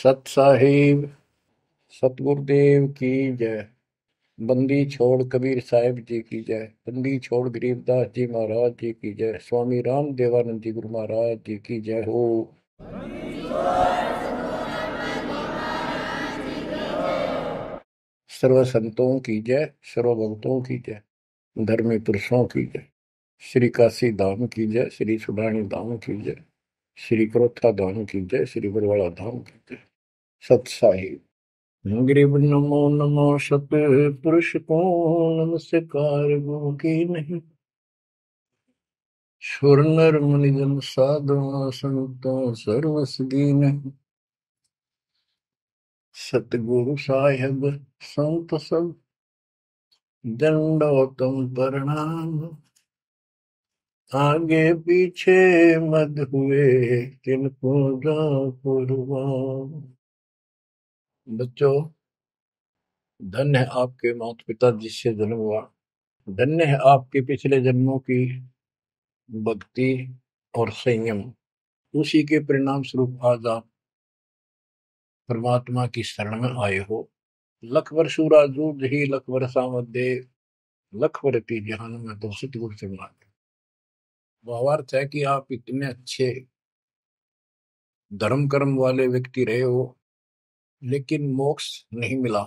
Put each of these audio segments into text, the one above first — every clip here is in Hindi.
सत साहिब सतगुरुदेव की जय। बंदी छोड़ कबीर साहिब जी की जय। बंदी छोड़ गरीबदास जी महाराज जी की जय। स्वामी राम देवानंद जी गुरु महाराज जी की जय हो। सर्व संतों की जय, सर्व भक्तों की जय, धर्मी पुरुषों की जय। श्री काशी धाम की जय, श्री सुडानी धाम की जय, श्री क्रोथा धाम की जय, श्री बरवाड़ा धाम की जय। सत साहिब ग्रीब नमो नमो सत पुरुष को नमस्कार गो की नहीं। सुर नर मुनि जन साधु संतों सर्वस दीन। सतगुरु साहिब संत सब दंडोतम प्रणाम। आगे पीछे मत हुए किनको जा कुर्बान। बच्चों, धन्य है आपके माता पिता जिससे जन्म हुआ। धन्य है आपके पिछले जन्मों की भक्ति और संयम। उसी के परिणाम स्वरूप आज आप परमात्मा की शरण में आए हो। लख वर्ष जूझ ही लख वर्षा मध्य लख वर्ती जहान में तो सतगुरु से मांगे। भावार्थ है कि आप इतने अच्छे धर्म कर्म वाले व्यक्ति रहे हो, लेकिन मोक्ष नहीं मिला।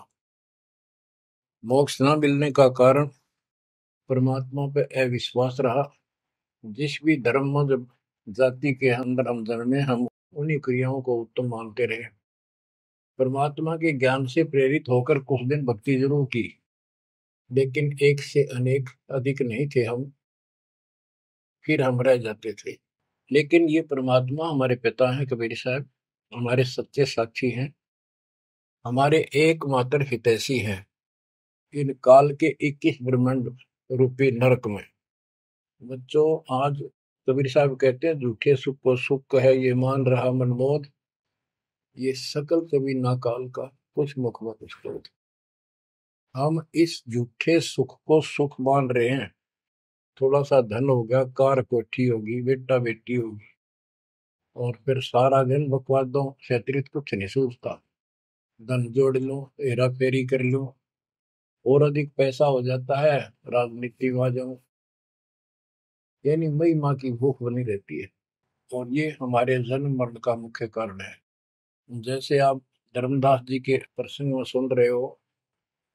मोक्ष न मिलने का कारण परमात्मा पे अविश्वास रहा। जिस भी धर्म जब जाति के अंदर हम जन्मे, हम उन्हीं क्रियाओं को उत्तम मानते रहे। परमात्मा के ज्ञान से प्रेरित होकर कुछ दिन भक्ति जरूर की, लेकिन एक से अनेक अधिक नहीं थे हम, फिर हम रह जाते थे। लेकिन ये परमात्मा हमारे पिता हैं कबीर साहब, हमारे सच्चे साक्षी हैं, हमारे एकमात्र हितैषी हैं इन काल के 21 ब्रह्मांड रूपी नरक में। बच्चों, आज कबीर साहब कहते हैं झूठे सुख को सुख है ये मान रहा मनमोद, ये सकल कभी ना काल का कुछ मुख में कुछ क्रोध। हम इस झूठे सुख को सुख मान रहे हैं। थोड़ा सा धन हो गया, कार कोठी होगी, बेटा बेटी होगी, और फिर सारा दिन बकवादों से अतिरिक्त कुछ नहीं सोचता। धन जोड़ लो, हेरा फेरी कर लो, और अधिक पैसा हो जाता है, राजनीति में आ जाओ, यानी मई माँ की भूख बनी रहती है। और ये हमारे जन्म मरण का मुख्य कारण है। जैसे आप धर्मदास जी के प्रसंग में सुन रहे हो,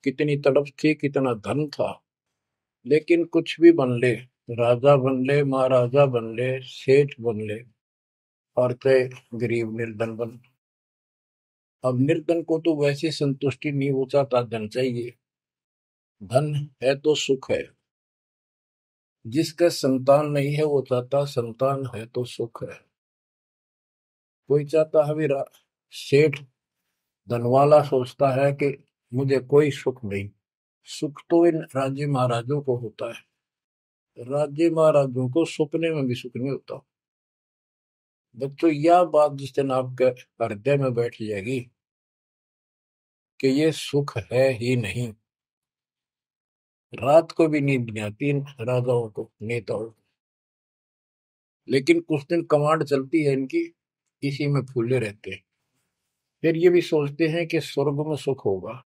कितनी तड़प थी, कितना धन था, लेकिन कुछ भी बन ले, राजा बन ले, महाराजा बन ले, सेठ बन ले, और कहे गरीब निर्धन बन। अब निर्धन को तो वैसे संतुष्टि नहीं, वो चाहता धन चाहिए। धन है तो सुख है। जिसका संतान नहीं है वो चाहता संतान है तो सुख है। कोई चाहता है भी सेठ धनवाला सोचता है कि मुझे कोई सुख नहीं। सुख तो इन राज्य महाराजों को होता है। राज्य महाराजों को सपने में भी सुख नहीं होता। बच्चों, यह बात जिस दिन आपके हृदय में बैठ जाएगी कि ये सुख है ही नहीं, रात को भी नींद नहीं आती इन राजाओं को, नेताओं को। लेकिन कुछ दिन कमांड चलती है इनकी, इसी में फूले रहते हैं। फिर ये भी सोचते हैं कि स्वर्ग में सुख होगा।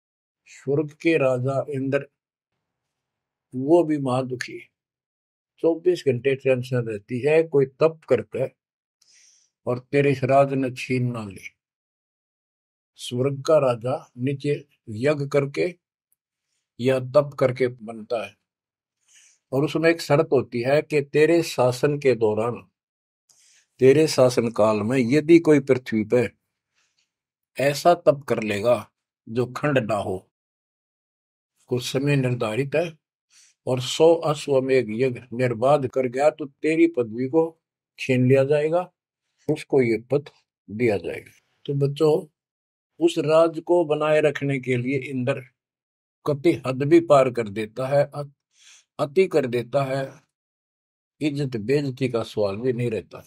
स्वर्ग के राजा इंद्र, वो भी महादुखी, 24 घंटे टेंशन रहती है, कोई तप करके और तेरे इस राज ने छीन ना ली। स्वर्ग का राजा नीचे यज्ञ करके या तप करके बनता है, और उसमें एक शर्त होती है कि तेरे शासन के दौरान, तेरे शासन काल में यदि कोई पृथ्वी पे ऐसा तप कर लेगा जो खंड ना हो, कुछ समय निर्धारित है, और 100 अश्वमेध यज्ञ निर्बाध कर गया, तो तेरी पदवी को छीन लिया जाएगा, उसको ये पद दिया जाएगा। तो बच्चों, उस राज को बनाए रखने के लिए इंद्र कति हद भी पार कर देता है, अति कर देता है, इज्जत बेइज्जती का सवाल भी नहीं रहता।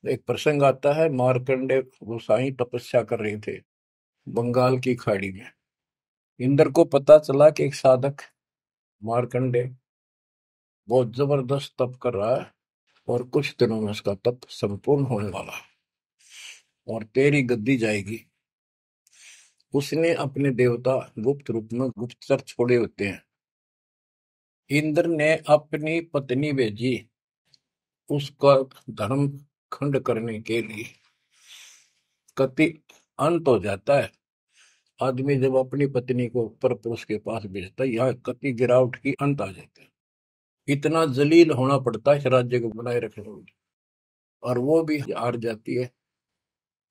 एक प्रसंग आता है, मार्कंडे गोसाई तपस्या कर रहे थे बंगाल की खाड़ी में। इंद्र को पता चला कि एक साधक मार्कंडे बहुत जबरदस्त तप कर रहा है, और कुछ दिनों में उसका तप संपूर्ण होने वाला है। और तेरी गद्दी जाएगी। उसने अपने देवता गुप्त रूप में गुप्तचर छोड़े होते हैं। इंद्र ने अपनी पत्नी भेजी उसका धर्म खंड करने के लिए। कति अंत हो जाता है आदमी जब अपनी पत्नी को पर पुरुष के पास भेजता है, यह कति गिरावट की अंत आ जाता है। इतना जलील होना पड़ता है इस राज्य को बनाए रखने में, और वो भी हार जाती है।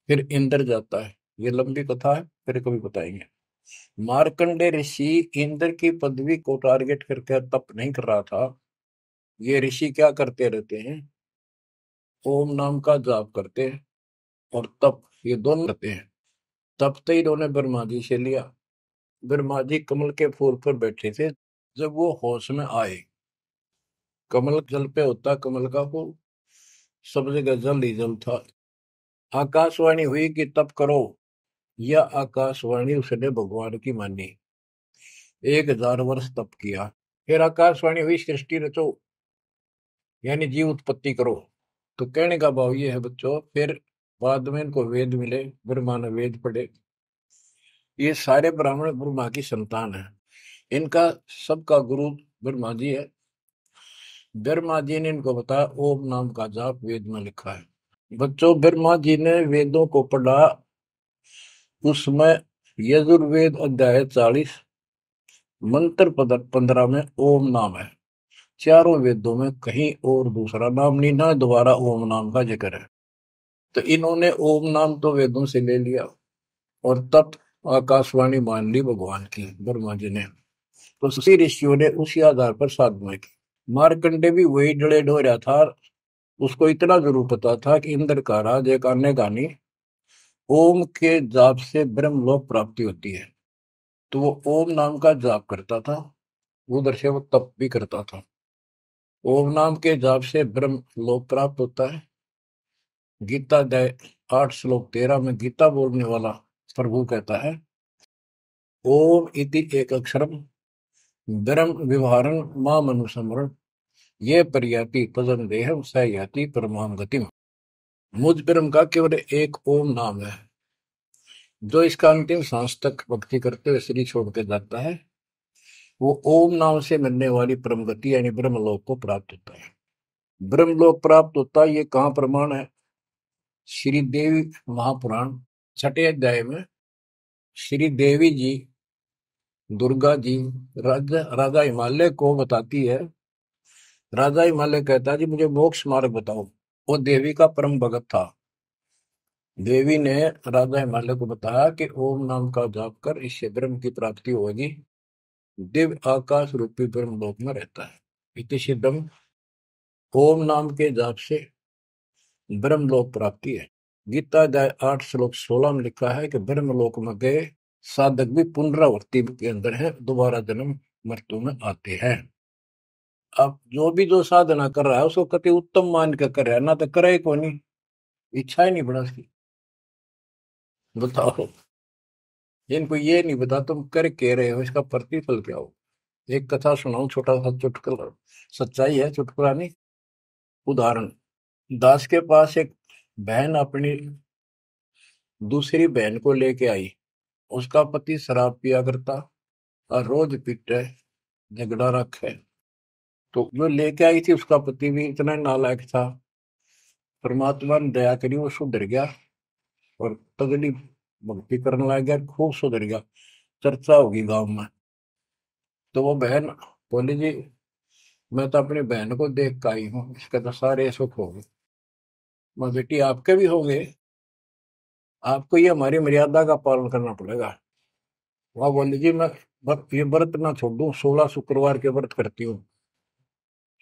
फिर इंद्र जाता है। ये लंबी कथा है, फिर कभी बताएंगे। मार्कंडे ऋषि इंद्र की पदवी को टारगेट करके तप नहीं कर रहा था। ये ऋषि क्या करते रहते हैं, ओम नाम का जाप करते हैं और तप, ये दोनों करते हैं। तप तो इन्होंने ब्रह्मा जी से लिया। ब्रह्मा जी कमल के फूल पर बैठे थे। जब वो होश में आए, कमल जल पे होता कमल का फूल, सब जगह जल ही जल था। आकाशवाणी हुई कि तप करो। यह आकाशवाणी उसने भगवान की मानी। 1000 वर्ष तप किया। फिर आकाशवाणी हुई सृष्टि रचो, यानी जीव उत्पत्ति करो। तो कहने का भाव ये है बच्चों, फिर बाद में इनको वेद मिले, ब्रह्मा ने वेद पढ़े। ये सारे ब्राह्मण ब्रह्मा की संतान है। इनका सबका गुरु ब्रह्मा जी है। ब्रह्मा जी ने इनको बताया ओम नाम का जाप वेद में लिखा है। बच्चों, ब्रह्मा जी ने वेदों को पढ़ा। उसमें यजुर्वेद अध्याय 40 मंत्र 15 में ओम नाम है। चारों वेदों में कहीं और दूसरा नाम नहीं, ना दोबारा ओम नाम का जिक्र है। तो इन्होंने ओम नाम तो वेदों से ले लिया और तब आकाशवाणी मान ली भगवान की ब्रह्मा जी ने। तो उसी ऋषियों ने उसी आधार पर साधना की। मार्कंडे भी वही डले हो रहा था। उसको इतना जरूर पता था कि इंद्र का राज एक अन्य गानी ओम के जाप से ब्रह्मलोक प्राप्ति होती है। तो वो ओम नाम का जाप करता था, उधर से वो तप भी करता था। ओम नाम के जाप से ब्रह्म लोक प्राप्त होता है। गीता अध्याय 8 श्लोक 13 में गीता बोलने वाला प्रभु कहता है, ओम इति एक अक्षरम ब्रह्म विवहारं माम अनुस्मरण ये पर्याति तदन देहम स याति परमाम गतिम। मुझ ब्रह्म का केवल एक ओम नाम है। जो इसका अंतिम सांस तक भक्ति करते हुए शरीर छोड़ के जाता है, वो ओम नाम से मिलने वाली परम गति यानी ब्रह्मलोक को प्राप्त होता है। ब्रह्मलोक प्राप्त होता है, ये कहाँ प्रमाण है? श्री देवी महापुराण 6 अध्याय में श्री देवी जी दुर्गा जी राजा हिमालय को बताती है। राजा हिमालय कहता है जी मुझे मोक्ष मार्ग बताओ। वो देवी का परम भगत था। देवी ने राजा हिमालय को बताया कि ओम नाम का जाप कर, इससे ब्रह्म की प्राप्ति होगी। दिव्य आकाश रूपी ब्रह्म लोक में रहता है। इति सिद्धम, ओम नाम के जाप से ब्रह्म लोक प्राप्ति है। गीता अध्याय 8 श्लोक 16 में लिखा है कि ब्रह्म लोक में गए साधक भी पुनरावृत्ति के अंदर है, दोबारा जन्म मृत्यु में आते हैं। अब जो साधना कर रहा है उसको कति उत्तम मान के कर रहा है, ना तो करे को नहीं, इच्छा ही नहीं बना उसकी। बताओ, इनको ये नहीं बता तुम कर के रहे हो, इसका प्रतिफल क्या हो। एक कथा सुनाऊं, छोटा सा चुटकुला, सच्चाई है, चुटकुला नहीं। उदाहरण, दास के पास एक बहन अपनी दूसरी बहन को लेके आई। उसका पति शराब पिया करता और रोज पीटे, झगड़ा रखे। तो जो लेके आई थी उसका पति भी इतना नालायक था। परमात्मा ने दया करी, वो सुधर गया और तगड़ी भक्ति करने लग गया, खूब सुधर गया, चर्चा होगी गांव में। तो वो बहन बोली जी मैं तो अपनी बहन को देख के आई हूँ, इसके तो सारे सुख हो गए। मैं बेटी आपके भी हो गए, आपको ये हमारी मर्यादा का पालन करना पड़ेगा। वह बोली जी मैं ये व्रत ना छोड़ दूं, 16 शुक्रवार के व्रत करती हूँ।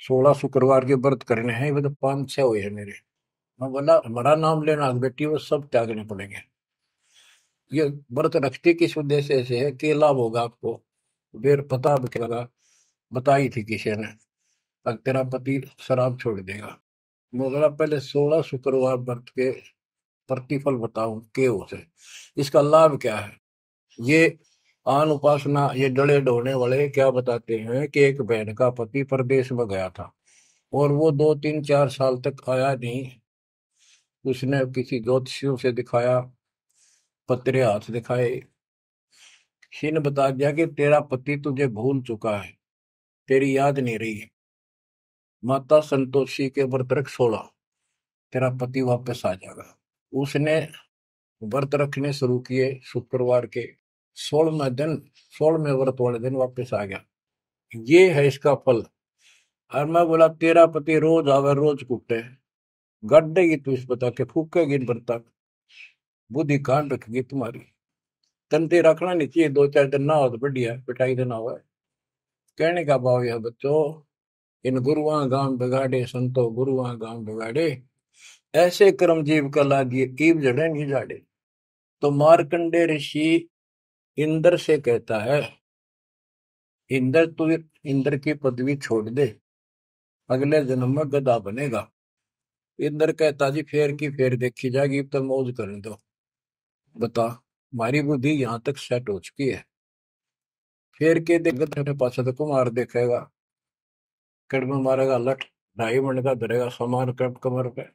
16 शुक्रवार के व्रत करने हैं, वो तो 5-6 हुए हैं मेरे। मैं बोला हमारा नाम लेना बेटी वो सब त्यागने पड़ेंगे। ये व्रत रखते किस उद्देश्य से है, कि लाभ होगा आपको। फिर पता लगा, बताई थी किसी ने, अब तेरा पति शराब छोड़ देगा। मैं बोला पहले 16 शुक्रवार व्रत के प्रतिफल बताऊं के उसे, इसका लाभ क्या है। ये आन उपासना, ये डले ढोने वाले क्या बताते हैं कि एक बहन का पति परदेश में गया था और वो 2-3-4 साल तक आया नहीं। उसने किसी ज्योतिषियों से दिखाया, पतरे हाथ दिखाए, किसी ने बता दिया कि तेरा पति तुझे भूल चुका है, तेरी याद नहीं रही है, माता संतोषी के व्रत रख 16, तेरा पति वापस आ जाएगा। उसने व्रत रखने शुरू किए, शुक्रवार के 16वें दिन, 16वें व्रत वाले दिन वापस आ गया। ये है इसका फल। और मैं बोला तेरा पति रोज आवे रोज कूटे, गड्ढेगी तू इस बता के, फूकेगी इन बर्तन, बुद्धि कान रखेगी तुम्हारी। तंते रखना नहीं चाहिए, 2-4 दिन ना हो तो बढ़िया, पिटाई देना हुआ है। कहने का भाव यह बच्चों, इन गुरुआ गांव बिगाड़े संतो गुरुआ गांव बिगाड़े, ऐसे कर्म जीव का लागिए कीव जड़े नहीं जाड़े। तो मार्कंडे ऋषि इंद्र से कहता है, इंद्र तू इंद्र की पदवी छोड़ दे, अगले जन्म में गधा बनेगा। इंद्र कहता जी फेर की फेर देखी जाएगी, तो मौज करने दो। बता, हमारी बुद्धि यहां तक सेट हो चुकी है। फेर के देख गधे पास तो कुमार देखेगा, कड़म मारेगा लठ, 2.5 मन का धरेगा समान कमर पे।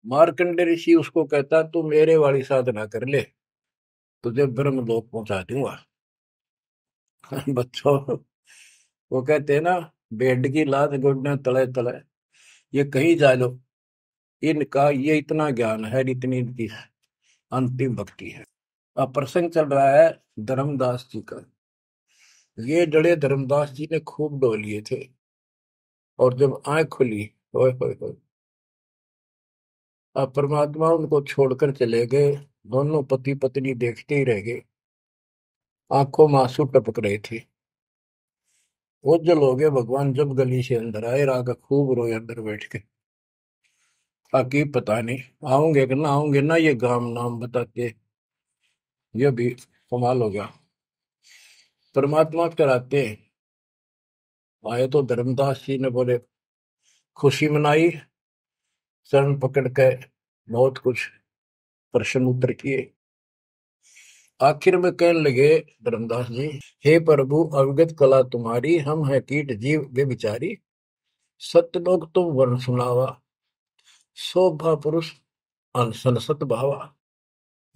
मार्कंडे ऋषि उसको कहता तू मेरे वाली साधना कर ले, तुझे ब्रह्म लोक पहुंचा दूंगा। बच्चों, वो कहते हैं ना, बेड की लात गुडने तले तले, ये कहीं जा लो, इनका ये इतना ज्ञान है, इतनी इनकी अंतिम भक्ति है। अब प्रसंग चल रहा है धर्मदास जी का। ये जड़े धर्मदास जी ने खूब डो लिए थे, और जब आंख खुली, ओए होए होए, अब परमात्मा उनको छोड़कर चले गए। दोनों पति पत्नी देखते ही रह गए, आंखों में आंसू टपक रहे थे। ओझल हो गए भगवान जब गली से अंदर आए, रागा खूब रोए अंदर बैठ के। ताकि पता नहीं आऊंगे कि ना आऊंगे ना, ये गांव नाम बताते, ये भी कमाल हो गया। परमात्मा कराते आए तो धर्मदास जी ने बोले खुशी मनाई, शरण पकड़ के बहुत कुछ प्रश्न उत्तर किए। आखिर में कहने लगे धर्मदास जी, हे प्रभु अवगत कला तुम्हारी, हम है कीट जीव वे बिचारी, सत्यलोक तुम वर्ण सुनावा, शोभा पुरुष अनसन सत भावा।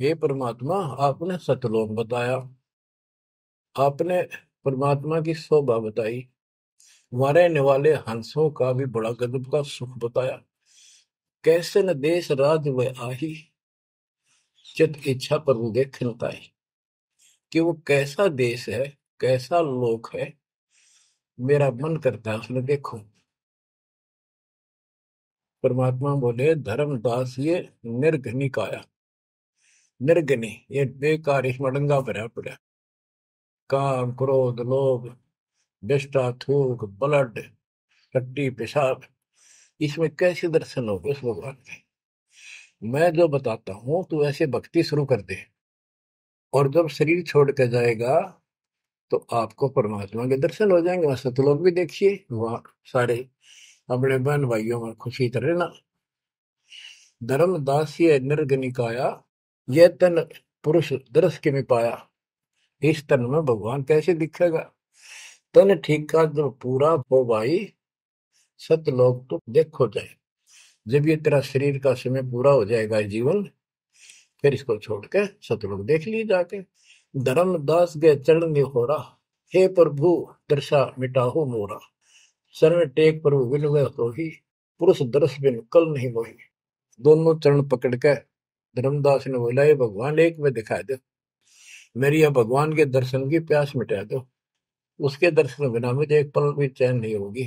हे परमात्मा आपने सत्यलोक बताया, आपने परमात्मा की शोभा बताई, मरने वाले हंसों का भी बड़ा गजब का सुख बताया। कैसे न देश राज व आही, चित इच्छा प्रभु देखन ताई। कि वो कैसा देश है, कैसा लोक है, मेरा मन करता है उसमें देखो। परमात्मा बोले धर्मदास ये निर्घनी काया, निर्घनी ये बेकार, इसमें डंगा भरा पड़ा, काम क्रोध लोभ विष्टा थूक ब्लड टट्टी पेशाब, इसमें कैसे दर्शन होगा उस भगवान के। मैं जो बताता हूं तू ऐसे भक्ति शुरू कर दे, और जब शरीर छोड़ के जाएगा तो आपको परमात्मा के दर्शन हो जाएंगे। वहां सतलोक भी देखिए, वहां सारे अपने बहन भाइयों में खुशी करे ना। धर्मदास ये निर्गनिकाया, ये तन पुरुष दर्श के में पाया, इस तन में भगवान कैसे दिखेगा। तन ठीक का जब पूरा हो भाई, सतलोक तो देखो जाए। जब ये तेरा शरीर का समय पूरा हो जाएगा जीवन, फिर इसको छोड़ के सतलोक देख लिए जाके। धर्मदास के चरण में हो रहा, हे प्रभु दर्शा मिटाहो मोरा, शरण टेक प्रभु विनय तो ही, पुरुष दर्श बिन कल नहीं मोही। दोनों चरण पकड़ के धर्मदास ने बोला, ये भगवान एक में दिखा दो, मेरी यह भगवान के दर्शन की प्यास मिटा दो, उसके दर्शन बिना मुझे एक पल भी चैन नहीं होगी।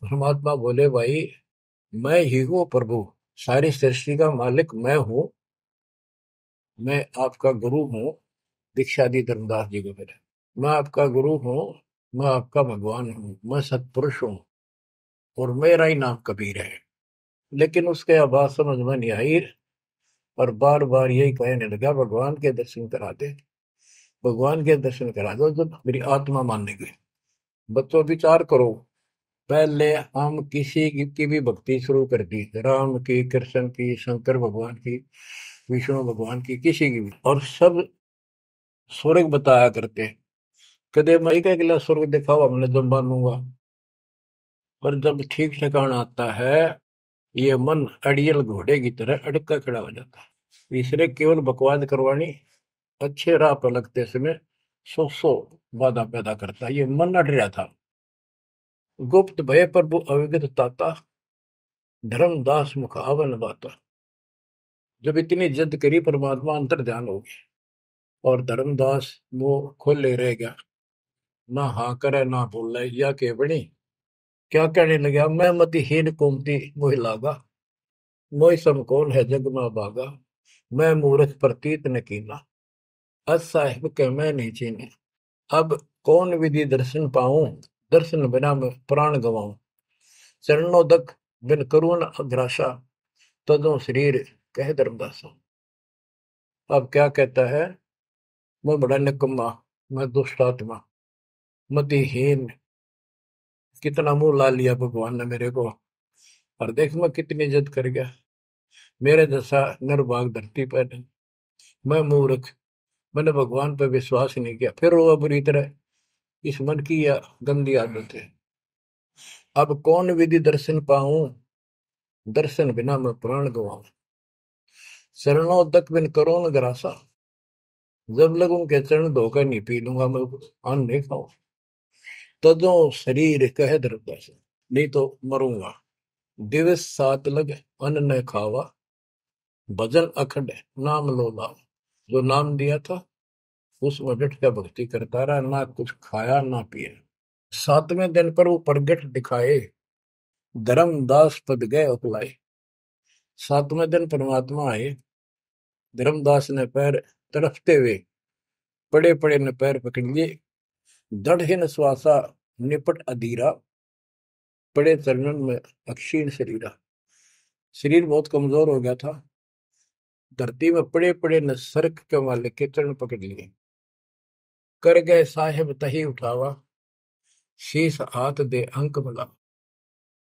परमात्मा बोले भाई मैं ही हूँ प्रभु, सारी सृष्टि का मालिक मैं हूँ, मैं आपका गुरु हूँ। दीक्षा दी धर्मदास जी को फिर, मैं आपका गुरु हूँ, मैं आपका भगवान हूँ, मैं सत्पुरुष हूँ, और मेरा ही नाम कबीर है। लेकिन उसके आवाज समझ में नहीं आई, और बार बार यही कहने लगा भगवान के दर्शन करा दे, भगवान के दर्शन करा दो। जब मेरी आत्मा मानने गई। बच्चों विचार करो, पहले हम किसी की भी भक्ति शुरू कर दी, राम की, कृष्ण की, शंकर भगवान की, विष्णु भगवान की, किसी की भी, और सब स्वर्ग बताया करते। कदे मई का अगला स्वर्ग दिखाओ हमने जब मानूंगा। पर जब ठीक ठिकाना आता है ये मन अड़ियल घोड़े की तरह अड़का खड़ा हो जाता है। इसने केवल बकवाद करवानी, अच्छे राह पर लगते समय सौ बाधा पैदा करता है। ये मन अड़ रहा था। गुप्त भय प्रभु अविगत ताता, धर्मदास मुख आवन बाता। जब इतनी जिद करी परमात्मा अंतर ध्यान हो गया और धर्मदास वो खोले रह गया, ना हाँ करे ना बोले, या के बनी क्या कहने लगा, मैं मतिहीन कुमती मोहि लागा, मोहि सम कौन है जग में भागा, मैं मूर्ख प्रतीत न कीना, अस साहिब के मैं नहीं चीने। अब कौन विधि दर्शन पाऊं, दर्शन बिना मैं प्राण गवाऊं, चरणोदक बिन करुण अग्रासा, तदो शरीर कह धर्मदासा। अब क्या कहता है, मैं बड़ा निकम्मा, मैं दुष्ट आत्मा, मतिहीन, कितना मुंह ला लिया भगवान ने मेरे को, और देख मैं कितनी इज्जत कर गया, मेरे जैसा निर्भाग धरती पर नहीं। मैं मूर्ख, मैंने भगवान पर विश्वास नहीं किया, फिर रोआ बुरी तरह। इस मन की यह गंदी आदत है। अब कौन विधि दर्शन पाऊं, दर्शन बिना मैं प्राण गवाऊं, शरणोदक बिन करो न ग्रासा। जब लग उनके चरण धोकर नहीं पी लूंगा मैं, अन्न नहीं खाऊं, तजो शरीर कह धर्मदास, नहीं तो मरूंगा। दिवस सात लग अन्न न खावा, भजन अखंड नाम लो लावा। जो नाम दिया था उसमें डट के भक्ति करता रहा, ना कुछ खाया ना पिया। सातवें दिन पर वो प्रगट दिखाए, धर्मदास पद गए उपलाए। सातवें दिन परमात्मा आए, धर्मदास ने पैर तरफते हुए पड़े पड़े ने पैर पकड़ लिए, दृढ़ श्वासा निपट अधीरा, पड़े चरणन में अक्षीण शरीरा। शरीर बहुत कमजोर हो गया था, धरती में पड़े पड़े ने सरक के मालिक के चरण पकड़ लिए। कर गए साहेब तही उठावा, शीश हाथ दे अंक मिला।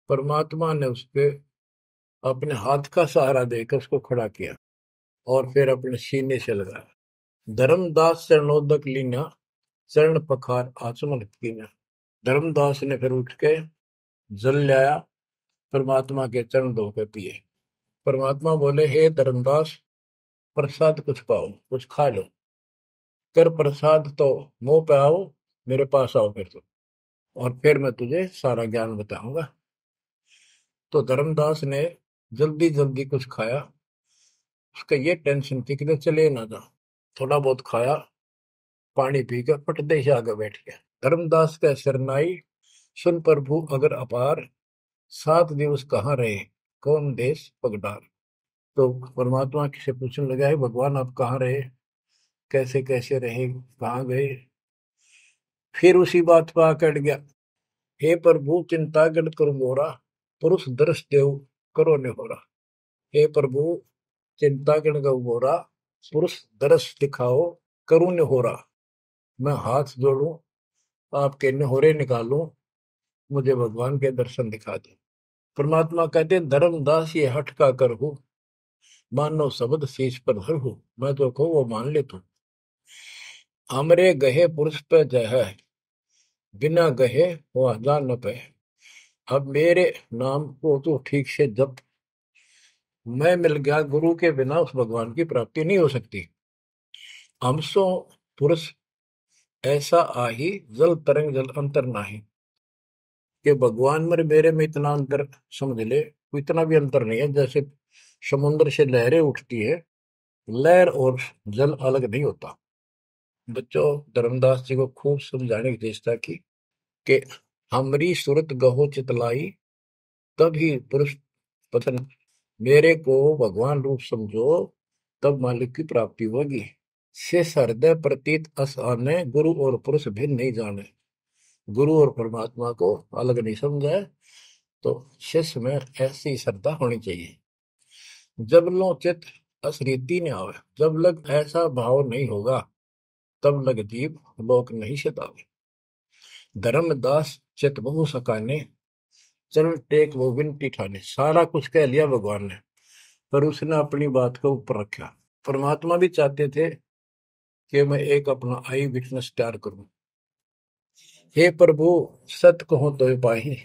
परमात्मा ने उसके अपने हाथ का सहारा देकर उसको खड़ा किया और फिर अपने सीने से लगाया। धर्मदास चरणोदक लीना, चरण पखार आचमन कीना। धर्मदास ने फिर उठ के जल लाया, परमात्मा के चरण धो के पिए। परमात्मा बोले, हे धर्मदास, प्रसाद कुछ पाओ, कुछ खा लो, कर प्रसाद तो मुंह पे आओ, मेरे पास आओ फिर तो, और फिर मैं तुझे सारा ज्ञान बताऊंगा। तो धर्मदास ने जल्दी जल्दी कुछ खाया। उसका ये टेंशन थी कि चले ना जा। थोड़ा बहुत खाया, पानी पी कर पटदे से आगे बैठ गया। धर्मदास का शरनाई सुन प्रभु अगर अपार, 7 दिवस कहाँ रहे, कौन देश पगडार। तो परमात्मा से पूछने लगा, है भगवान आप कहाँ रहे, कैसे कैसे रहे, कहाँ गए। फिर उसी बात पर आकर गया, हे प्रभु चिंता गण करो मोरा, पुरुष दर्श देव करो निहोरा। हे प्रभु चिंता गण गौ मोरा, पुरुष दर्श दिखाओ करूं निहोरा। मैं हाथ जोड़ूं, आपके निहोरे निकालूं, मुझे भगवान के दर्शन दिखा दे। परमात्मा कहते धर्मदास ये हट का कर हो, मानो शब्द शीश पर धर हो। मैं तो कहूँ वो मान ले तू। हमरे गहे पुरुष पे जय है, बिना गहे वो हजार न पे। अब मेरे नाम को तो ठीक से जप, मैं मिल गया, गुरु के बिना उस भगवान की प्राप्ति नहीं हो सकती। हमसो पुरुष ऐसा आही, जल तरंग जल अंतर नाही। कि भगवान में मेरे में इतना अंतर समझ ले, इतना भी अंतर नहीं है। जैसे समुद्र से लहरें उठती है, लहर और जल अलग नहीं होता। बच्चों, धर्मदास जी को खूब समझाने की चेष्टा की कि हमारी सूरत गहो चितलाई, तभी पुरुष पतन। मेरे को भगवान रूप समझो, तब मालिक की प्राप्ति होगी। शेष हृदय प्रतीत अस आने, गुरु और पुरुष भिन्न नहीं जाने। गुरु और परमात्मा को अलग नहीं समझा है। तो शिष्य में ऐसी श्रद्धा होनी चाहिए। जब लो चित असरीति ने आवे, जब लग ऐसा भाव नहीं होगा, तब लग जीव लोक नहीं सतावे। धर्मदास चित बहु सकाने, चरण टेक वो विनती ठाने। सारा कुछ कह लिया भगवान ने, पर उसने अपनी बात को ऊपर रखा। परमात्मा भी चाहते थे कि मैं एक अपना आई विटनेस तैयार करूं। हे प्रभु सत कहो तो पाही,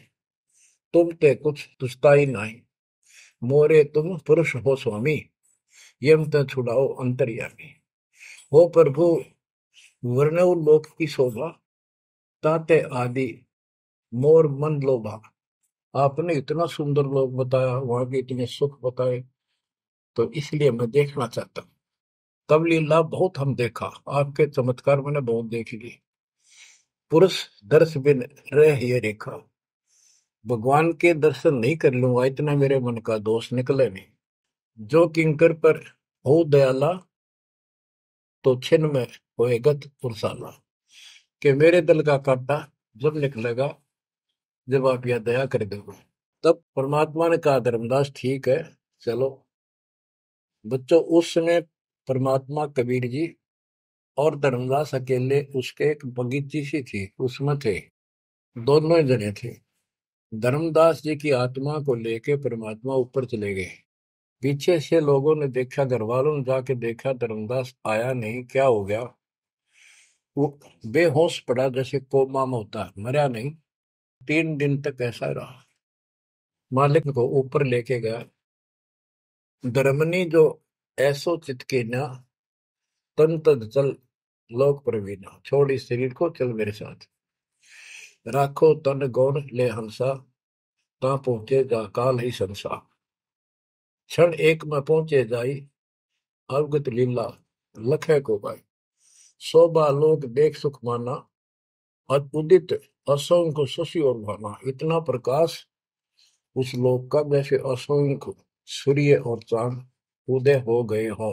तुम ते कुछ तुस्ताई नहीं। मोरे तुम पुरुष हो स्वामी, यम त छुड़ाओ अंतर्यामी। हो प्रभु वर्णव लोक की शोभा, ताते आदि मोर मन लोभा। आपने इतना सुंदर लोग बताया, वहां के इतने सुख बताए, तो इसलिए मैं देखना चाहता हूँ। तब लीला बहुत हम देखा, आपके चमत्कार मैंने बहुत देख ली। पुरुष दर्श बिन रह ये रेखा, भगवान के दर्शन नहीं कर लूंगा इतना मेरे मन का दोष निकले नहीं। जो किंकर पर हो दयाला, तो छिन में होएगत पुरसाला। कि मेरे दिल का कांटा जब निकलेगा, जब आप यह दया कर दोगे। तब परमात्मा ने कहा, धर्मदास ठीक है चलो। बच्चों उस समय परमात्मा कबीर जी और धर्मदास अकेले उसके एक बगीची सी थी उसमें थे, दोनों ही जने थे। धर्मदास जी की आत्मा को लेके परमात्मा ऊपर चले गए। पीछे से लोगों ने देखा, घर वालों ने जाके देखा, धर्मदास आया नहीं, क्या हो गया। वो बेहोश पड़ा, जैसे कोमा में होता है, मरा नहीं। 3 दिन तक ऐसा रहा। मालिक को ऊपर लेके गया। धर्मनी जो ऐसो चितके ना, तन तद चल लोक प्रवीणा। छोड़ इस शरीर को, चल मेरे साथ। राखो तन गौण ले हंसा, ता पहुंचे जा काल ही संसा। क्षण एक में पहुंचे जाई, अवगत लीला लखे को पाई। शोभा लोक देख सुख माना, उदित असंख्य शशि और भाना। इतना प्रकाश उस लोक का जैसे असंख्य सूर्य और चांद उदय हो गए हो।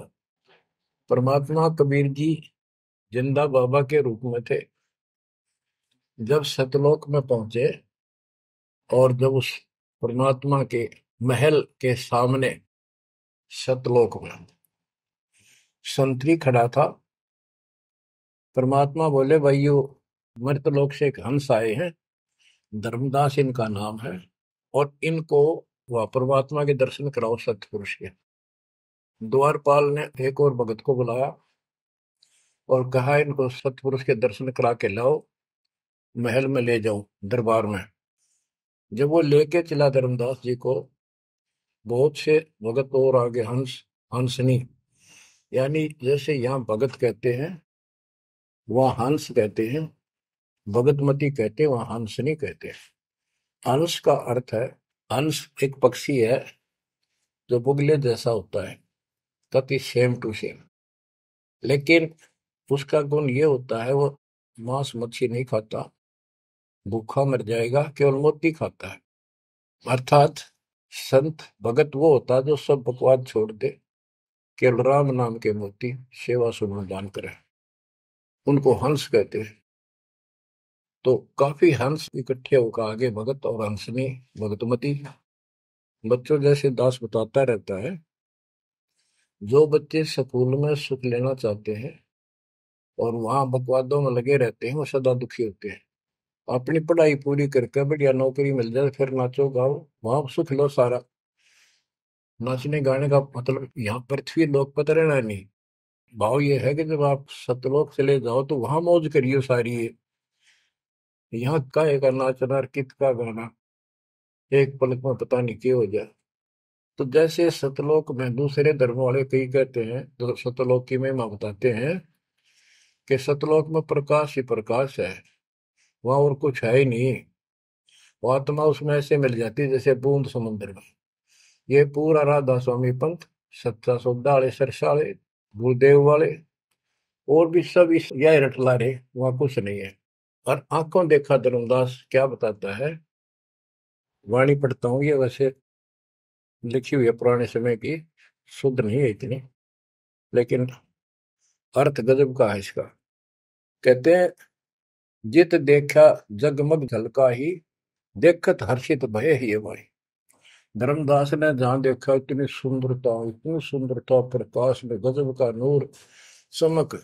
परमात्मा कबीर जी जिंदा बाबा के रूप में थे। जब सतलोक में पहुंचे और जब उस परमात्मा के महल के सामने सतलोक में संतरी खड़ा था, परमात्मा बोले, भाइयों मर्तलोक से एक हंस आए हैं, धर्मदास इनका नाम है, और इनको वह परमात्मा के दर्शन कराओ सतपुरुष के। द्वारपाल ने एक और भगत को बुलाया और कहा, इनको सतपुरुष के दर्शन करा के लाओ, महल में ले जाओ, दरबार में। जब वो लेके चला धर्मदास जी को, बहुत से भगत और आगे हंस हंसनी, यानी जैसे यहाँ भगत कहते हैं वहाँ हंस कहते हैं, भगतमती कहते हैं, वहाँ हंसनी कहते हैं। हंस का अर्थ है, हंस एक पक्षी है जो बुगले जैसा होता है, कति सेम टू सेम। लेकिन उसका गुण ये होता है, वो मांस मच्छी नहीं खाता, भूखा मर जाएगा, केवल मोती खाता है। अर्थात संत भगत वो होता है जो सब बकवाद छोड़ दे, केवल राम नाम के मोती सेवा सुमन दान करे, उनको हंस कहते हैं। तो काफी हंस इकट्ठे होकर आगे भगत और हंसनी भगतमती। बच्चों जैसे दास बताता रहता है, जो बच्चे स्कूल में सुख लेना चाहते हैं और वहां बकवादों में लगे रहते हैं, वो सदा दुखी होते हैं। अपनी पढ़ाई पूरी करके बढ़िया नौकरी मिल जाए, फिर नाचो गाओ, वहां सुख लो सारा। नाचने गाने का मतलब यहाँ पृथ्वी लोक पर रहना नहीं। भाव ये है कि जब आप सतलोक चले जाओ तो वहां मौज करियो सारी है। यहाँ काहे का नाचना और कित का गाना, एक पलक में पता नहीं क्या हो जाए। तो जैसे सतलोक में दूसरे धर्म वाले कई कहते हैं, जो सतलोक की महिमा बताते हैं कि सतलोक में प्रकाश ही प्रकाश है, वहां और कुछ है ही नहीं। वो आत्मा उसमें ऐसे मिल जाती है जैसे बूंद समुद्र में। ये पूरा राधा स्वामी पंथ, सच्चा सौदा वाले, सरसाले, गुरुदेव वाले और भी सब इस यह रटला रहे, वहां कुछ नहीं है। और आंखों देखा धर्मदास क्या बताता है, वाणी पढ़ता हूँ, ये वैसे लिखी हुई है पुराने समय की, शुद्ध नहीं है इतनी, लेकिन अर्थ गजब का है इसका। कहते हैं, जित देखा जगमग झलका ही, देखत हर्षित भय ही भाई। धर्मदास ने जहां देखा इतनी सुंदरता प्रकाश में गजब का नूर चमक,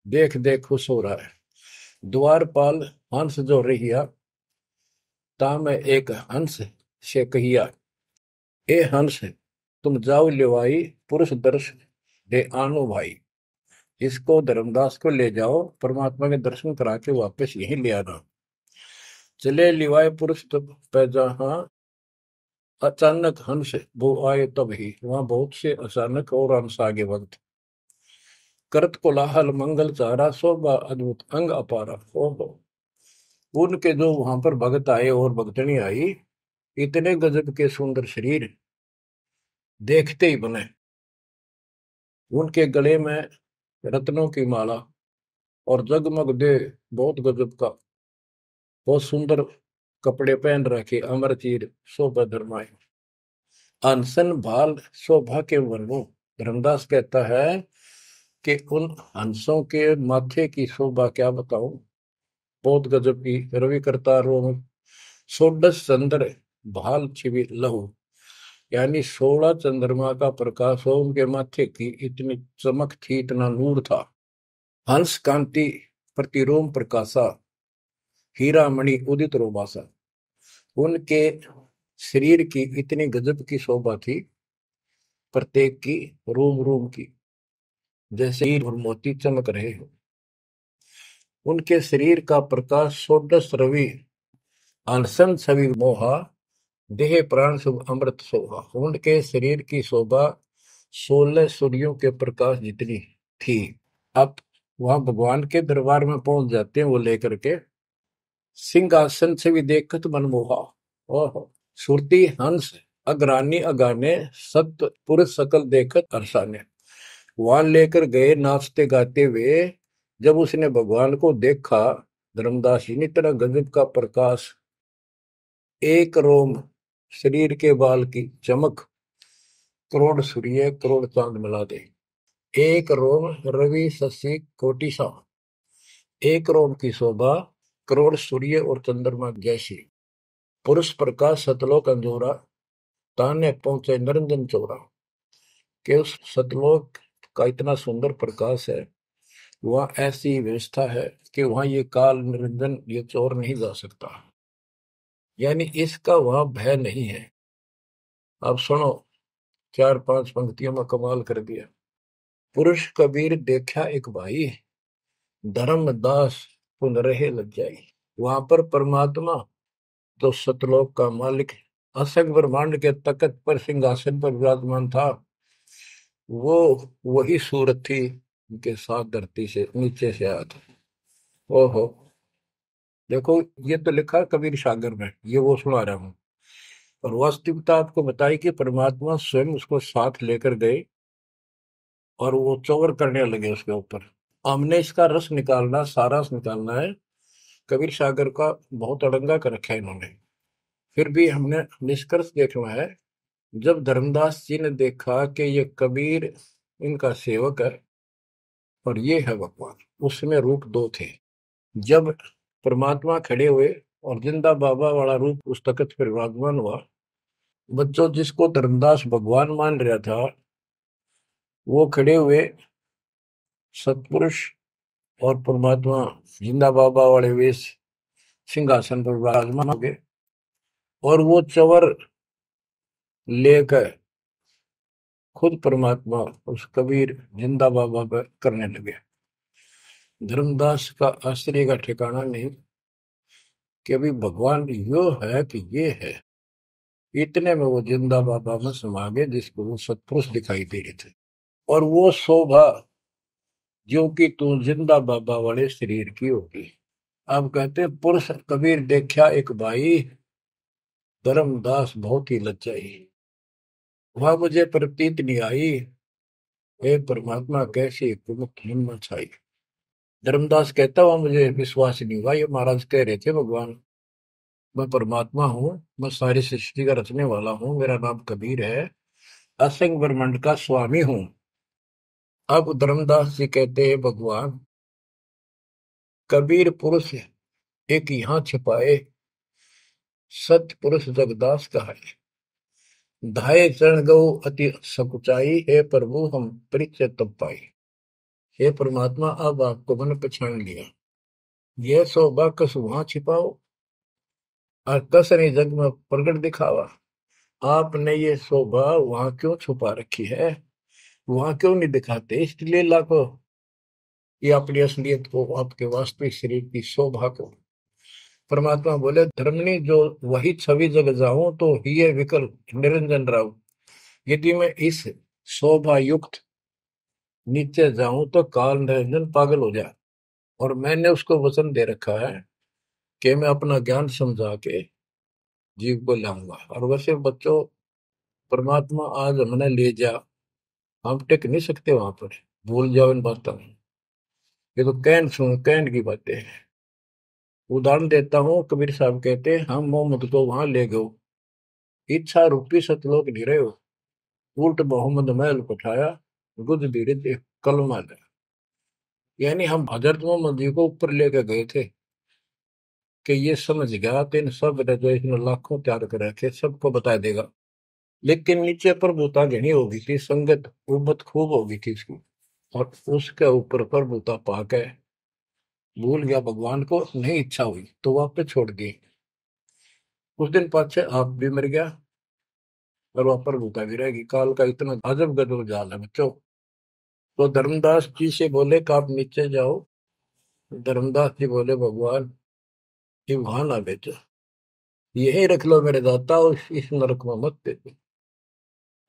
देख देख खुश हो रहा है। द्वारपाल हंस जो रहिया, ता में एक हंस से कहिया, ए हंस तुम जाओ लेवाई, पुरुष दर्श दे आनो भाई। इसको धर्मदास को ले जाओ, परमात्मा के दर्शन करा के वापस यहीं ले आना। चले लिवाए पुरुष तब पैजहा, अचानक हंस वो आए तब ही, वहां बहुत से अचानक और हंस आगे वक्त। करत कोलाहल मंगल चारा, शोभा अद्भुत अंग अपारा। ओहो, उनके जो वहां पर भगत आए और भगतनी आई, इतने गजब के सुंदर शरीर देखते ही बने। उनके गले में रत्नों की माला और जगमग दे, बहुत गजब का, बहुत सुंदर कपड़े पहन रखे, अमर चीर शोभा धर्माए। अनसन भाल शोभा के वर्णो। धर्मदास कहता है कि उन हंसों के माथे की शोभा क्या बताऊं, बहुत गजब की। रवि करता रोम षोडश चंद्र भाल छिवि लहू, यानी 16 चंद्रमा का प्रकाश हो उनके माथे की, इतनी चमक थी, इतना नूर था। हंस कांति प्रतिरोम प्रकाशा, हीरा मणि उदित रोबासा। उनके शरीर की इतनी गजब की शोभा थी, प्रत्येक की, रोम रोम की, जैसे हीर और मोती चमक रहे हो। उनके शरीर का प्रकाश षोडश रवि, अनसन छवि मोहा, देह प्राण शुभ अमृत शोभा। उनके शरीर की शोभा 16 सूर्यों के प्रकाश जितनी थी। अब वहां भगवान के दरबार में पहुंच जाते हैं वो लेकर के, सिंहासन से भी देखत मनमोहा। ओहो, सुरती हंस अग्रानी अगाने, सत्य पुरुष सकल देखत हर्षाने। वहां लेकर गए नाचते गाते हुए। जब उसने भगवान को देखा, धर्मदास जी ने, इतना गजब का प्रकाश, एक रोम शरीर के बाल की चमक, करोड़ सूर्य करोड़ चांद मिला दे। एक रोम रवि शशि कोटि सा, एक रोम की शोभा करोड़ सूर्य और चंद्रमा जैसी। पुरुष प्रकाश सतलोक अंजोरा, ताने पहुंचे निरंजन चोरा। के उस सतलोक का इतना सुंदर प्रकाश है, वहां ऐसी व्यवस्था है कि वहां ये काल निरंजन, ये चोर नहीं जा सकता, यानी इसका वहां भय नहीं है। अब सुनो, 4-5 पंक्तियों में कमाल कर दिया। पुरुष कबीर देखा एक भाई, धर्मदास पुन रहे लज्जाई। वहां पर परमात्मा, जो सतलोक का मालिक, असंग ब्रह्मांड के तख्त पर सिंहासन पर विराजमान था, वो वही सूरत थी उनके साथ धरती से नीचे से आया था। ओहो, देखो, ये तो लिखा कबीर सागर में, ये वो सुना रहा हूँ। और वास्तविकता आपको बताई कि परमात्मा स्वयं उसको साथ लेकर गए और वो चौवर करने लगे उसके ऊपर। हमने इसका रस निकालना, सारा रस निकालना है। कबीर सागर का बहुत अड़ंगा कर रखा है इन्होंने, फिर भी हमने निष्कर्ष देखना है। जब धर्मदास जी ने देखा कि ये कबीर इनका सेवक है और ये है भगवान, उसमें रूप दो थे। जब परमात्मा खड़े हुए और जिंदा बाबा वाला रूप उस तख्त पर विराजमान हुआ, बच्चों, जिसको धर्मदास भगवान मान रहा था, वो खड़े हुए सतपुरुष, और परमात्मा जिंदा बाबा वाले वेश सिंहासन पर विराजमान हो गए। और वो चवर लेकर खुद परमात्मा उस कबीर जिंदा बाबा पर करने लगे। धर्मदास का आश्चर्य का ठिकाना नहीं कि अभी भगवान यो है कि ये है। इतने में वो जिंदा बाबा में समा गए, जिसको वो सतपुरुष दिखाई दे रहे थे। और वो शोभा जो कि तू जिंदा बाबा वाले शरीर की होगी। अब कहते पुरुष कबीर देखा एक भाई, धर्मदास बहुत ही लज्जाई। वह मुझे प्रतीत नहीं आई, हे परमात्मा कैसी कुमुख हिम्मत छाई। धर्मदास कहता हुआ मुझे विश्वास नहीं हुआ, ये महाराज कह रहे थे भगवान, मैं परमात्मा हूँ, मैं सारी सृष्टि का रचने वाला हूँ, मेरा नाम कबीर है, असंग ब्रह्मांड का स्वामी हूँ। अब धर्मदास जी कहते हैं भगवान कबीर पुरुष एक यहाँ छिपाए, सत्य पुरुष जगदास का है। धाये चरण गौ अति सकुचाई, हे प्रभु हम परिचय तब पाई। हे परमात्मा, अब आपको मैंने पहचान लिया। यह शोभा कस वहां छिपाओ और कस ने जग में प्रगट दिखावा। आपने ये शोभा वहां क्यों छुपा रखी है, वहां क्यों नहीं दिखाते इस लीला को, ये अपनी असलियत को, आपके वास्तविक शरीर की शोभा को। परमात्मा बोले धर्मनी जो वही छवि जग जाऊं तो ही विकल निरंजन राव, यदि मैं इस शोभा युक्त नीचे जाऊं तो काल निरंजन पागल हो जाए। और मैंने उसको वचन दे रखा है कि मैं अपना ज्ञान समझा के जीव को लाऊंगा। और वैसे बच्चों, परमात्मा आज हमने ले जा, हम टिक नहीं सकते वहां पर, भूल जाओ इन बातों में। ये तो कहन सुनो कहन की बातें हैं। उदाहरण देता हूँ, कबीर साहब कहते हैं हम मोहम्मद को वहां ले गए, इच्छा रूपी सतलोक नहीं रहे हो, उल्ट मोहम्मद महल पठाया, गुद बीरत कलमा है। यानी हम हजरत मोहम्मद जी को ऊपर लेके गए थे कि ये समझ गया तो इन सब ने जो इसने लाखों त्याग कर रखे सबको बता देगा। लेकिन नीचे प्रभुता घनी हो गई थी, संगत उम्मत खूब हो गई थी उसकी, और उसके ऊपर प्रभुता पाके भूल गया भगवान को, नहीं इच्छा हुई तो वापस छोड़ दी। उस दिन पाछे आप भी मर गया और वहां प्रभुता भी रहेगी। काल का इतना अजब गजब जाल है बच्चों। तो धर्मदास जी से बोले कि आप नीचे जाओ। धर्मदास जी बोले भगवान ये वहां ना भेजो, यही रख लो मेरे दाता, और इस नरक में मत भेजो।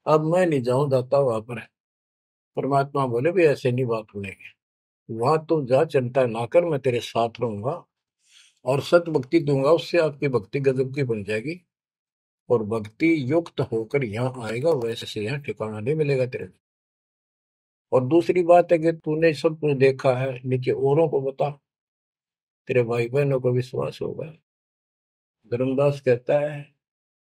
अब मैं नहीं जाऊं दाता वहां पर। परमात्मा बोले भी ऐसे नहीं बात सुनेगी, वहां तुम जा, चिंता ना कर, मैं तेरे साथ रहूंगा और सत भक्ति दूंगा, उससे आपकी भक्ति गजब की बन जाएगी और भक्ति युक्त होकर यहाँ आएगा, वैसे से यहाँ ठिकाना नहीं मिलेगा तेरे। और दूसरी बात है कि तूने सब कुछ देखा है, नीचे औरों को बता, तेरे भाई बहनों को विश्वास होगा। धर्मदास कहता है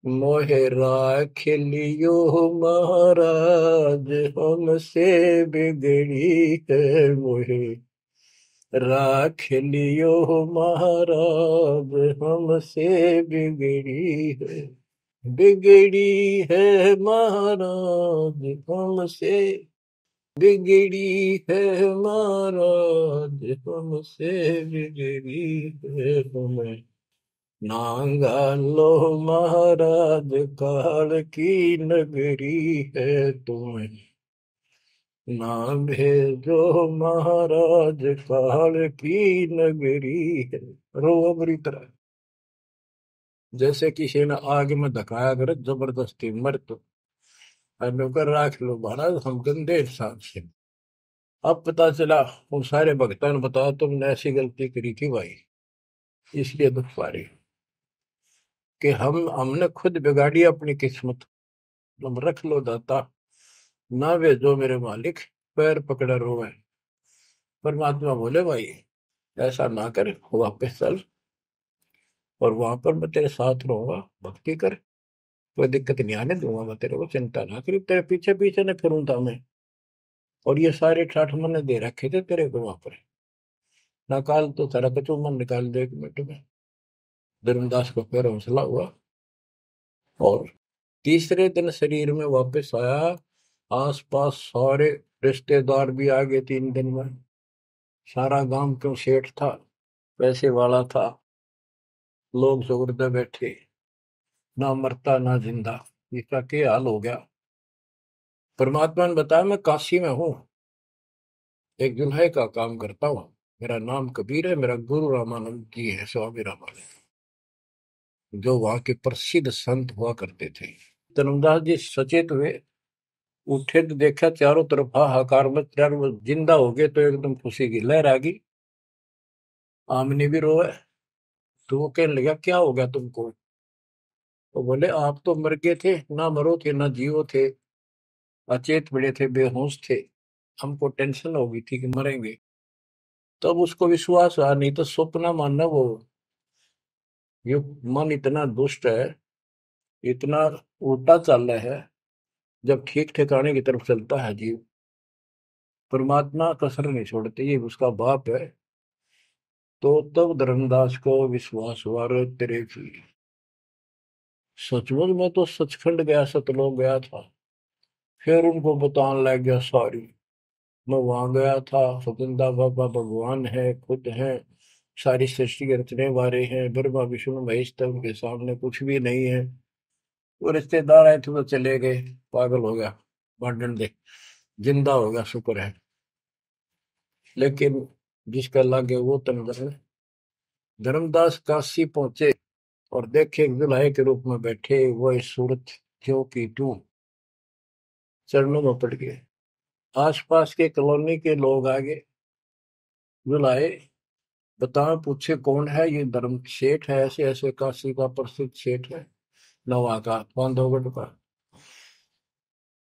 मोहे राख लियो महाराज, हमसे बिगड़ी है मोहे राख लियो महाराज, हमसे बिगड़ी है, बिगड़ी है महाराज हमसे, बिगड़ी है महाराज हमसे, बिगड़ी है हमें नांगा लो महाराज, काल की नगरी है तुम्हें ना भेजो महाराज, काल की नगरी है। रोबरी तरह जैसे किसी ने आग में धकाया करे जबरदस्ती मर तो नौकर राख लो महाराज, हम गंदे इंसान से। अब पता चला उन सारे भक्तों ने बताया तुमने ऐसी गलती करी थी भाई, इसलिए दुख पा रही कि हमने खुद बिगाड़ी अपनी किस्मत। तुम रख लो दाता, ना भेजो मेरे मालिक, पैर पकड़े रोवे। परमात्मा बोले भाई ऐसा ना कर, वापस चल और वहां पर मैं तेरे साथ रहूंगा, भक्ति कर, कोई दिक्कत नहीं आने दूंगा मैं तेरे को, चिंता ना करी, तेरे पीछे पीछे न फिरूंगा मैं। और ये सारे ठाठ मैंने दे रखे थे तेरे को वहां पर, ना काल तो तेरा कचू मन निकाल दे 1 मिनट में। धर्मदास को फिर हौसला हुआ और तीसरे दिन शरीर में वापस आया। आसपास सारे रिश्तेदार भी आ गए 3 दिन में, सारा गांव क्यों सेठ था, पैसे वाला था, लोग सुगरदे बैठे, ना मरता ना जिंदा, इसका क्या हाल हो गया। परमात्मा ने बताया मैं काशी में हूँ, एक जुल्हे का काम करता हूँ, मेरा नाम कबीर है, मेरा गुरु रामानंद जी है, स्वामी रामानंद, जो वहां के प्रसिद्ध संत हुआ करते थे। धर्मदास जी सचेत हुए, उठे तो देखा चारों तरफ हाहाकार में, चारों जिंदा हो गए तो एकदम खुशी की लहर आ गई। आमनी भी रोए तो वो कहने लगा क्या हो गया तुमको। तो बोले आप तो मर गए थे, ना मरो थे ना जियो थे, अचेत पड़े थे, बेहोश थे, हमको टेंशन हो गई थी कि मरेंगे। तब उसको विश्वास आ, नहीं तो स्वप्न मानना वो, ये मन इतना दुष्ट है, इतना उल्टा चल रहा है, जब ठीक ठिकाने की तरफ चलता है जीव, परमात्मा कसर नहीं छोड़ते, ये उसका बाप है। तो तब धर्मदास को विश्वास हुआ रे तेरे की, सचमुच में तो सचखंड गया, सतलोक गया था। फिर उनको बताने लग गया सारी, मैं वहां गया था, सतंदा बाबा भगवान है, खुद है, सारी सृष्टि के रचने वाले हैं, ब्रह्मा विष्णु महेश, तब उनके सामने कुछ भी नहीं है। वो रिश्तेदार आए थे तो चले गए, पागल हो गया, भांडन दे, जिंदा हो गया शुक्र है। लेकिन जिसका लागे वो तन धर्मदास काशी पहुंचे और देखे दुल्हे के रूप में बैठे वह सूरत क्यों की तू चरणों में पड़ गए। आसपास के कॉलोनी के लोग आगे बुलाए, बताओ पूछे कौन है ये? धर्म सेठ है, ऐसे ऐसे काशी का प्रसिद्ध सेठ है, नवा का बांधवगढ़ का।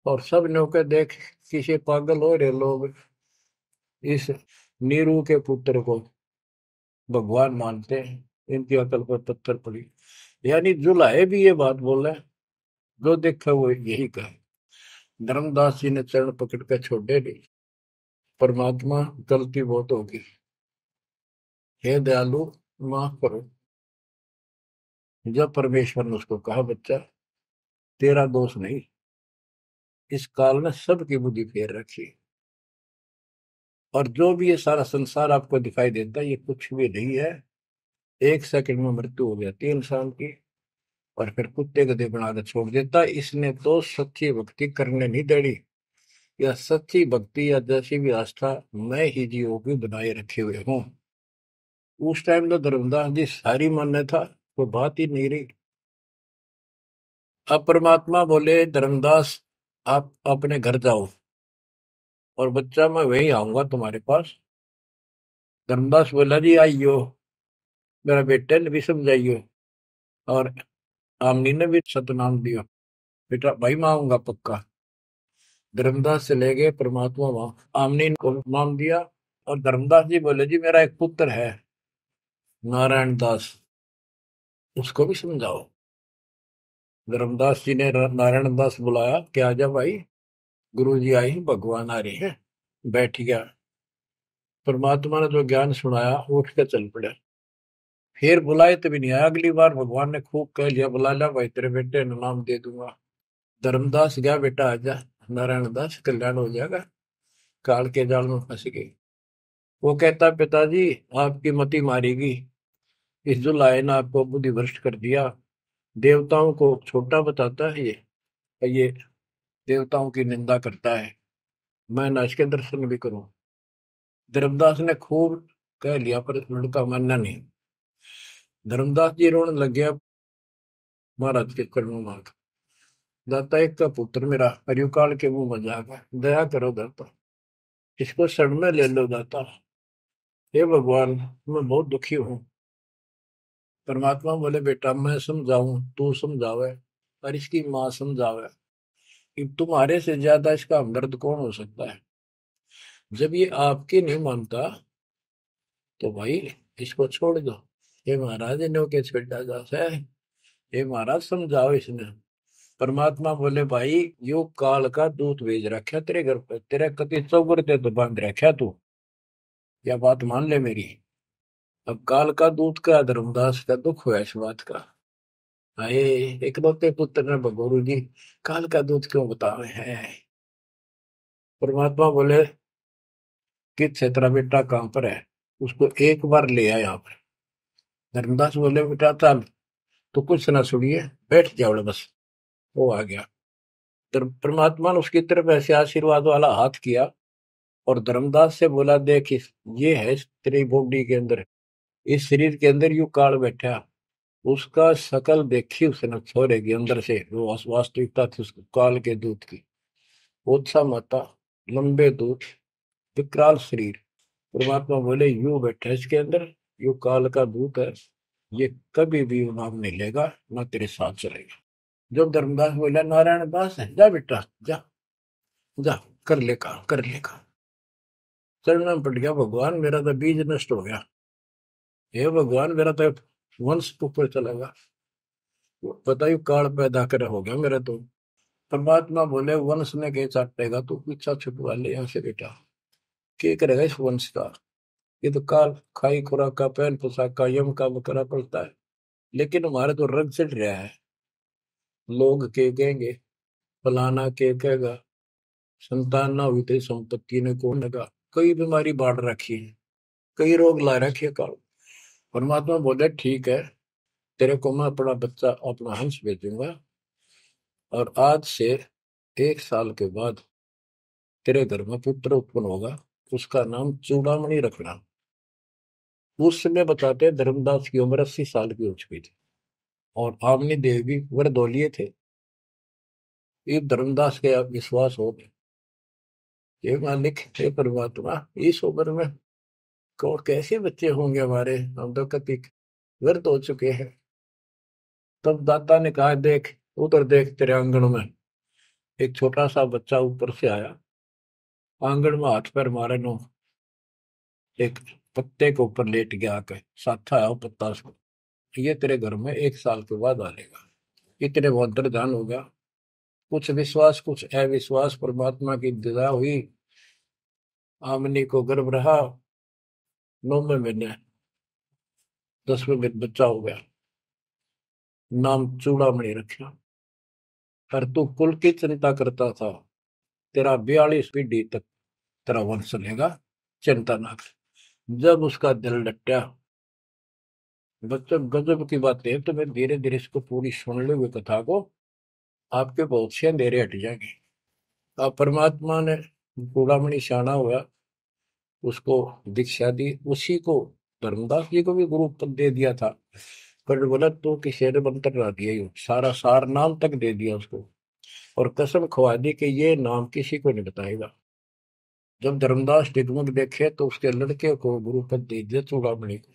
और सब नौके देख किसी पागल हो रहे लोग इस नीरू के पुत्र को भगवान मानते हैं, इनकी अकल पर पत्थर पड़ी। यानी जुलाहे भी ये बात बोले, जो देखा वो यही कहे। धर्मदास जी ने चरण पकड़ कर छोड़े नहीं, परमात्मा गलती बहुत होगी, हे दयालु माफ करो। जब परमेश्वर ने उसको कहा, बच्चा तेरा दोष नहीं, इस काल ने सबकी बुद्धि फेर रखी, और जो भी ये सारा संसार आपको दिखाई देता है ये कुछ भी नहीं है। एक सेकंड में मृत्यु हो जाती है इंसान की, और फिर कुत्ते गधे बनाकर छोड़ देता है। इसने तो सच्ची भक्ति करने नहीं देनी, या सच्ची भक्ति या जैसी भी आस्था मैं ही जीवों की बनाए रखे हुए हूँ। उस टाइम तो धर्मदास जी सारी मान्य था, वो बात ही नहीं रही। अब परमात्मा बोले, धर्मदास आप अपने घर जाओ, और बच्चा मैं वही आऊंगा तुम्हारे पास। धर्मदास बोला, जी आइयो, मेरा बेटे ने भी समझाइयो, और आमनी ने भी सतनाम दियो, बेटा भाई मैं आऊंगा पक्का। धर्मदास चले गए, परमात्मा वहां आमनी को नाम दिया। और धर्मदास जी बोले, जी मेरा एक पुत्र है नारायण दास, उसको भी समझाओ। धर्मदास जी ने नारायण दास बुलाया, क्या आजा भाई, गुरु जी आए हैं, भगवान आ रहे हैं। बैठ गया। परमात्मा ने जो ज्ञान सुनाया उठ के चल पड़ा। फिर बुलाए तभी नहीं आया। अगली बार भगवान ने खूब कह लिया, बुला लिया भाई, तेरे बेटे ने नाम दे दूंगा। धर्मदास गया, बेटा आजा, नारायण दास कल्याण हो जाएगा। काल के जाल में फंस गई। वो कहता, पिताजी आपकी मति मारेगी, इस जुलाए ने आपको बुद्धि भ्रष्ट कर दिया। देवताओं को छोटा बताता है ये देवताओं की निंदा करता है, मैं न इसके दर्शन भी करूं। धर्मदास ने खूब कह लिया, पर लड़का मानना नहीं। धर्मदास जी रोने लग गया, महाराज के कर्म मांग, दाता एक का पुत्र मेरा हरिकाल के मुंह में जागा, दया करो दाता, इसको शरण में ले लो दाता। हे भगवान मैं बहुत दुखी हूँ। परमात्मा बोले, बेटा मैं समझाऊं तू समझावे, और इसकी माँ समझावे, कि तुम्हारे से ज्यादा इसका हमदर्द कौन हो सकता है। जब ये आपकी नहीं मानता तो भाई इसको छोड़ दो। ये महाराज इन्हों के छेड़ा जाता है, ये महाराज समझाओ इसने। परमात्मा बोले, भाई यो काल का दूत भेज रखा तेरे घर पे, तेरे कति चौगरते तो बांध रखा तू, या बात मान ले मेरी। अब काल का दूत का धर्मदास का दुख हुआ इस बात का। आए इकलौते पुत्र ने भगोरू जी काल का दूत क्यों बतावे हैं। परमात्मा बोले कि तेरा बेटा कहां पर है, उसको एक बार ले आया यहाँ पर। धर्मदास बोले, बेटा चल, तो कुछ ना सुनिए, बैठ जाओ बस। वो आ गया। परमात्मा ने उसकी तरफ ऐसे आशीर्वाद वाला हाथ किया, और धर्मदास से बोला, देख ये है तेरी बॉडी के अंदर, इस शरीर के अंदर यू काल बैठा। उसका शकल देखी उसने छोरे के अंदर से, वो वास्तविकता थी उसको काल के दूत की। ओछा माता, लंबे दूत, विकराल शरीर। परमात्मा बोले, यू बैठा इसके अंदर, यू काल का दूत है, ये कभी भी नाम नहीं लेगा, ना तेरे साथ चलेगा। जब धर्मदास बोला, नारायण दास है, जा बेटा जा, जा कर ले काम, कर ले काम। चरण में पड़ गया, भगवान मेरा तो बीज नष्ट हो गया, हे भगवान मेरा तो वंश ऊपर चला गया, बताइए काल पैदा कर हो गया मेरा तो। परमात्मा बोले, वंश ने के चाटेगा, तू पीछा छुटवा ले यहाँ से बेटा, क्या करेगा इस वंश का। ये तो काल खाई खुराक का, पहन पोशाक का, यम का बकरा पड़ता है, लेकिन हमारे तो रंग चढ़ रहा है। लोग के कहेंगे, फलाना के कहेगा, संतान ना हुई तो संपत्ति ने कौन लगा, कई बीमारी बांट रखी है, कई रोग ला रखे काल। परमात्मा बोले, ठीक है, तेरे को मैं अपना बच्चा, अपना हंस भेजूंगा, और आज से 1 साल के बाद तेरे घर में पुत्र उत्पन्न होगा, उसका नाम चूड़ामणि रखना। उस समय बताते हैं धर्मदास की उम्र 80 साल की हो चुकी थी और आमनी देव भी वरदौलिये थे। ये धर्मदास के आप विश्वास हो गए ये मालिक हे परमात्मा, इस उम्र में कौन कैसे बच्चे होंगे हमारे, हम तो कति व्यर्थ हो चुके हैं। तब दाता ने कहा, देख उधर देख, तेरे आंगन में एक छोटा सा बच्चा ऊपर से आया, आंगन में हाथ पैर मारे नो, एक पत्ते के ऊपर लेट गया आके, साथा है वो पत्ता उसको, ये तेरे घर में 1 साल के बाद आ जाएगा। इतने बहुत ध्यान होगा। कुछ विश्वास कुछ अविश्वास, परमात्मा की दया हुई। आमनी को गर्भ रहा, 9वें महीने 10वें दिन बच्चा हो गया, नाम चूड़ामणि रखा। पर तू कुल की चिंता करता था, तेरा 42 पीढ़ी तक तेरा वंश चलेगा, चिंता ना कर। जब उसका दिल लट्टा, बच्चों गजब की बात है, तो मैं धीरे धीरे इसको पूरी सुन लो हुए कथा को, आपके बहुत से अंधेरे हट जाएंगे। अब परमात्मा ने चूड़ामणि शाना हुआ, उसको दीक्षा दी, उसी को धर्मदास जी को भी गुरु पद दे दिया था। पर बोला तो किसी ने मंत्र ला दिया, ही सारा सार नाम तक दे दिया उसको, और कसम खवा दी कि ये नाम किसी को नहीं बताएगा। जब धर्मदास डिगमग देखे तो उसके लड़के को गुरु पद दे दिया चूड़ामणि को।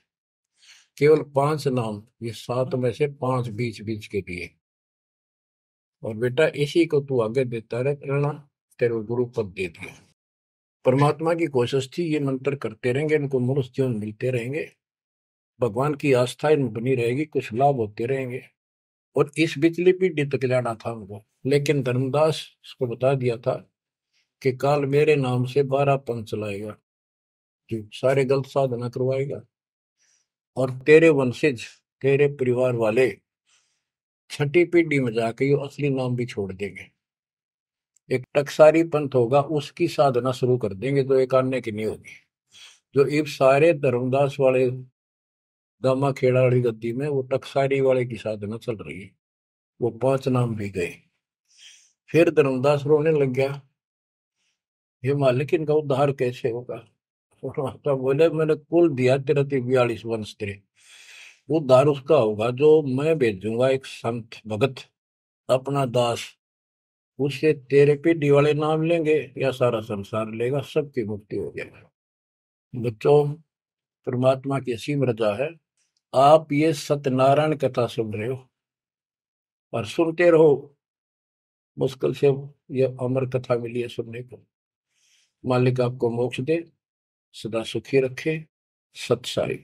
केवल 5 नाम, ये 7 में से 5 बीच बीच के दिए, और बेटा इसी को तू आगे देता रहना, तेरे को गुरु पद दे दिया। परमात्मा की कोशिश थी, ये मंत्र करते रहेंगे, इनको मनुष्य जीवन मिलते रहेंगे, भगवान की आस्था इनमें बनी रहेगी, कुछ लाभ होते रहेंगे, और इस बिचली पीढ़ी तक जाना था उनको। लेकिन धर्मदास को बता दिया था कि काल मेरे नाम से 12 पंथ चलाएगा, जो सारे गलत साधना करवाएगा, और तेरे वंशज, तेरे परिवार वाले 6ठी पीढ़ी में जाके ये असली नाम भी छोड़ देंगे। एक टकसारी पंथ होगा, उसकी साधना शुरू कर देंगे, जो एक आने की नहीं होगी। जो इब सारे धर्मदास वाले दामा खेड़ा वाली गद्दी में वो टकसारी वाले की साधना चल रही है, वो 5 नाम भी गए। फिर धर्मदास रोने लग गया, ये मालिक इनका उद्धार कैसे होगा। तो बोले, मैंने कुल दिया तेरा 42 वंश, तेरे उद्धार उसका होगा जो मैं भेजूंगा, एक संत भगत अपना दास, उससे तेरे पीढ़ी वाले नाम लेंगे या सारा संसार लेगा, सबकी मुक्ति हो जाएगी। बच्चों, परमात्मा की असीम रजा है, आप ये सत्यनारायण कथा सुन रहे हो और सुनते रहो। मुश्किल से ये अमर कथा मिली है सुनने को। मालिक आपको मोक्ष दे, सदा सुखी रखे। सत साई।